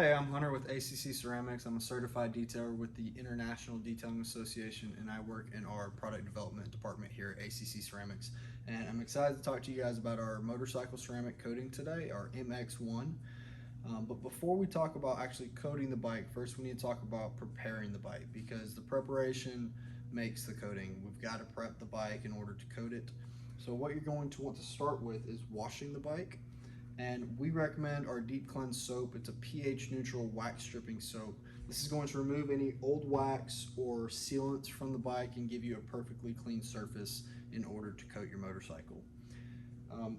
Hey, I'm Hunter with ACC Ceramics. I'm a certified detailer with the International Detailing Association, and I work in our product development department here at ACC Ceramics. And I'm excited to talk to you guys about our motorcycle ceramic coating today, our MX1. But before we talk about actually coating the bike, first we need to talk about preparing the bike, because the preparation makes the coating. We've got to prep the bike in order to coat it. So what you're going to want to start with is washing the bike. And we recommend our Deep Cleanse soap. It's a pH neutral wax stripping soap. This is going to remove any old wax or sealants from the bike and give you a perfectly clean surface in order to coat your motorcycle.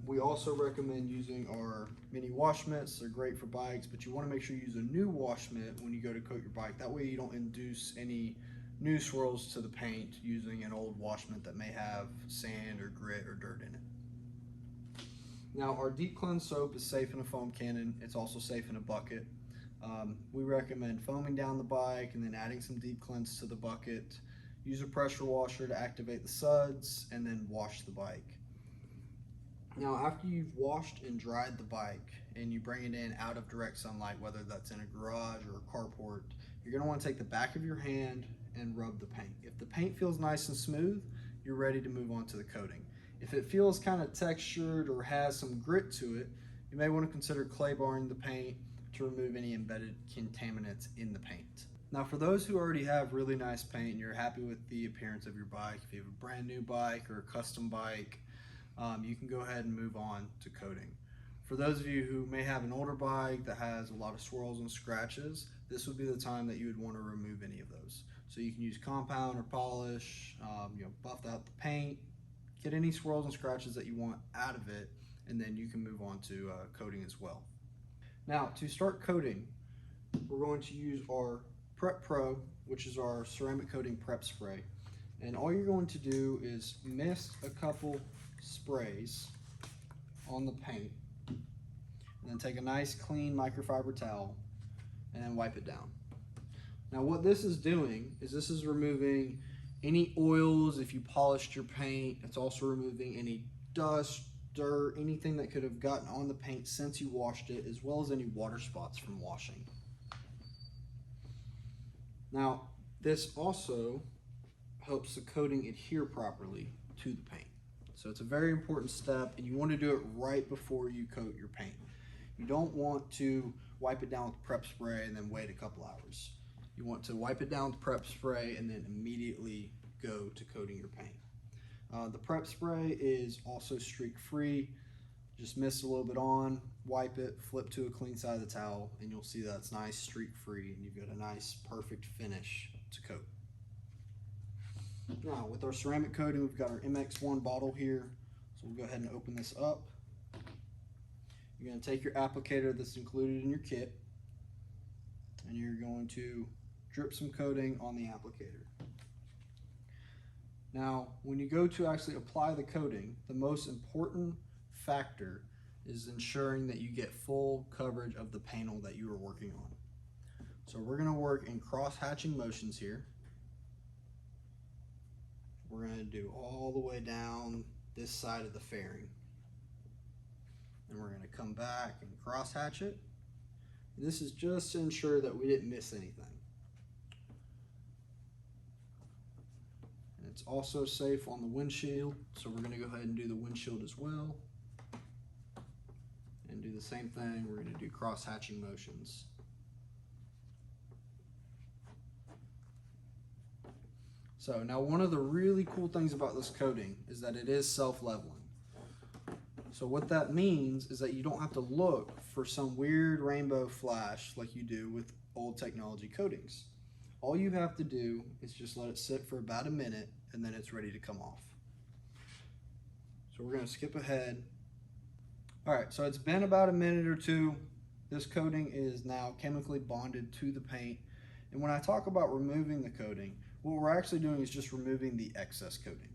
We also recommend using our mini wash mitts. They're great for bikes, but you want to make sure you use a new wash mitt when you go to coat your bike. That way you don't induce any new swirls to the paint using an old wash mitt that may have sand or grit or dirt in it. Now, our Deep Cleanse soap is safe in a foam cannon. It's also safe in a bucket. We recommend foaming down the bike and then adding some Deep Cleanse to the bucket. Use a pressure washer to activate the suds and then wash the bike. Now, after you've washed and dried the bike and you bring it in out of direct sunlight, whether that's in a garage or a carport, you're going to want to take the back of your hand and rub the paint. If the paint feels nice and smooth, you're ready to move on to the coating. If it feels kind of textured or has some grit to it, you may want to consider clay barring the paint to remove any embedded contaminants in the paint. Now, for those who already have really nice paint and you're happy with the appearance of your bike, if you have a brand new bike or a custom bike, you can go ahead and move on to coating. For those of you who may have an older bike that has a lot of swirls and scratches, this would be the time that you would want to remove any of those. So you can use compound or polish, buff out the paint, get any swirls and scratches that you want out of it, and then you can move on to coating as well. Now, to start coating, we're going to use our Prep Pro, which is our ceramic coating prep spray. And all you're going to do is mist a couple sprays on the paint, and then take a nice clean microfiber towel and then wipe it down. Now, what this is doing is this is removing any oils if you polished your paint. It's also removing any dust, dirt, anything that could have gotten on the paint since you washed it, as well as any water spots from washing. Now, this also helps the coating adhere properly to the paint. So it's a very important step, and you want to do it right before you coat your paint. You don't want to wipe it down with prep spray and then wait a couple hours. You want to wipe it down with prep spray and then immediately go to coating your paint. The prep spray is also streak free. Just mist a little bit on, wipe it, flip to a clean side of the towel, and you'll see that it's nice streak free and you've got a nice perfect finish to coat. Now, with our ceramic coating, we've got our MX1 bottle here. So we'll go ahead and open this up. You're going to take your applicator that's included in your kit, and you're going to drip some coating on the applicator. Now, when you go to actually apply the coating, the most important factor is ensuring that you get full coverage of the panel that you are working on. So we're going to work in cross-hatching motions here. We're going to do all the way down this side of the fairing. And we're going to come back and cross-hatch it. And this is just to ensure that we didn't miss anything. And it's also safe on the windshield, so we're going to go ahead and do the windshield as well. And do the same thing, we're going to do cross-hatching motions. So now, one of the really cool things about this coating is that it is self-leveling. So what that means is that you don't have to look for some weird rainbow flash like you do with old technology coatings. All you have to do is just let it sit for about a minute, and then it's ready to come off. So we're going to skip ahead. All right, so it's been about a minute or two. This coating is now chemically bonded to the paint. And when I talk about removing the coating, what we're actually doing is just removing the excess coating.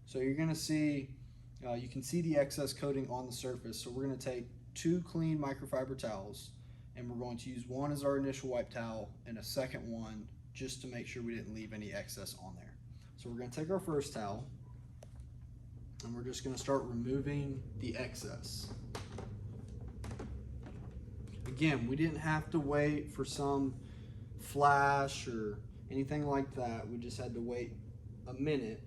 So you're going to see, you can see the excess coating on the surface. So we're going to take 2 clean microfiber towels, and we're going to use one as our initial wipe towel and a second one just to make sure we didn't leave any excess on there. So we're going to take our first towel, and we're just going to start removing the excess. again, we didn't have to wait for some flash or anything like that. We just had to wait a minute,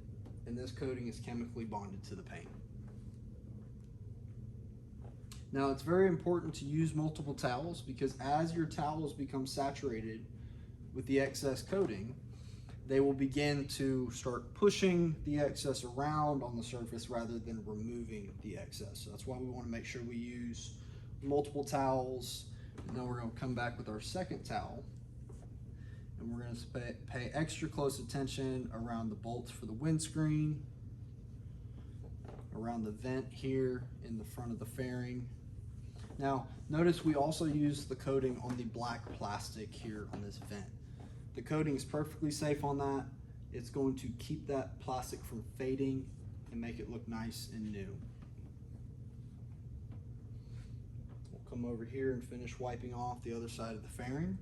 and this coating is chemically bonded to the paint. Now, it's very important to use multiple towels, because as your towels become saturated with the excess coating, they will begin to start pushing the excess around on the surface rather than removing the excess. So that's why we want to make sure we use multiple towels. And then we're going to come back with our second towel, and we're going to pay extra close attention around the bolts for the windscreen, around the vent here in the front of the fairing. Now, notice we also use the coating on the black plastic here on this vent. The coating is perfectly safe on that. It's going to keep that plastic from fading and make it look nice and new. We'll come over here and finish wiping off the other side of the fairing.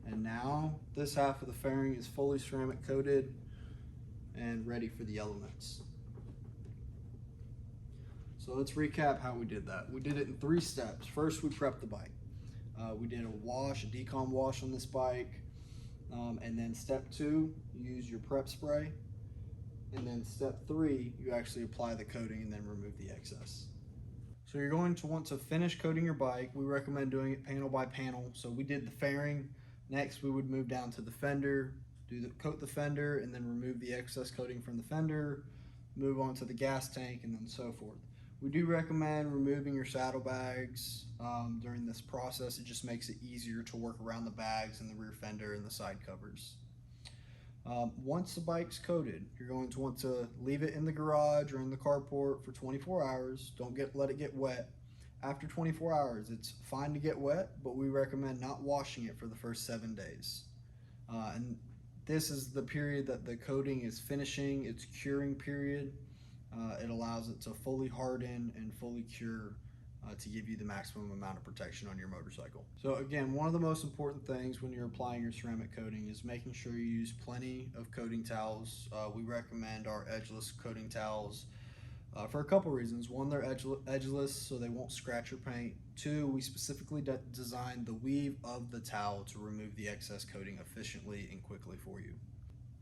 And now this half of the fairing is fully ceramic coated and ready for the elements. So let's recap how we did that. We did it in 3 steps. First, we prepped the bike. We did a wash, a decom wash on this bike. And then step 2, you use your prep spray. And then step 3, you actually apply the coating and then remove the excess. So you're going to want to finish coating your bike. We recommend doing it panel by panel. So we did the fairing. Next, we would move down to the fender, coat the fender, and then remove the excess coating from the fender, move on to the gas tank, and then so forth. We do recommend removing your saddlebags during this process. It just makes it easier to work around the bags and the rear fender and the side covers. Once the bike's coated, you're going to want to leave it in the garage or in the carport for 24 hours. Don't let it get wet. After 24 hours, it's fine to get wet, but we recommend not washing it for the first 7 days. And this is the period that the coating is finishing its curing period. It allows it to fully harden and fully cure to give you the maximum amount of protection on your motorcycle. So again, one of the most important things when you're applying your ceramic coating is making sure you use plenty of coating towels. We recommend our edgeless coating towels for a couple reasons. One, they're edgeless, so they won't scratch your paint. 2, we specifically designed the weave of the towel to remove the excess coating efficiently and quickly for you.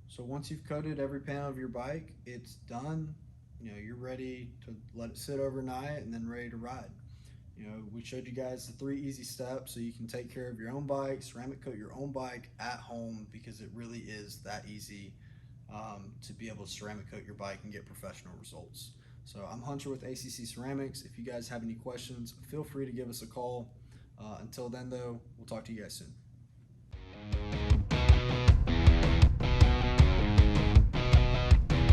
So once you've coated every panel of your bike, it's done. You're ready to let it sit overnight and then ready to ride. We showed you guys the 3 easy steps so you can take care of your own bike, ceramic coat your own bike at home, because it really is that easy to be able to ceramic coat your bike and get professional results. So I'm Hunter with ACC Ceramics. If you guys have any questions, feel free to give us a call. Until then though, we'll talk to you guys soon.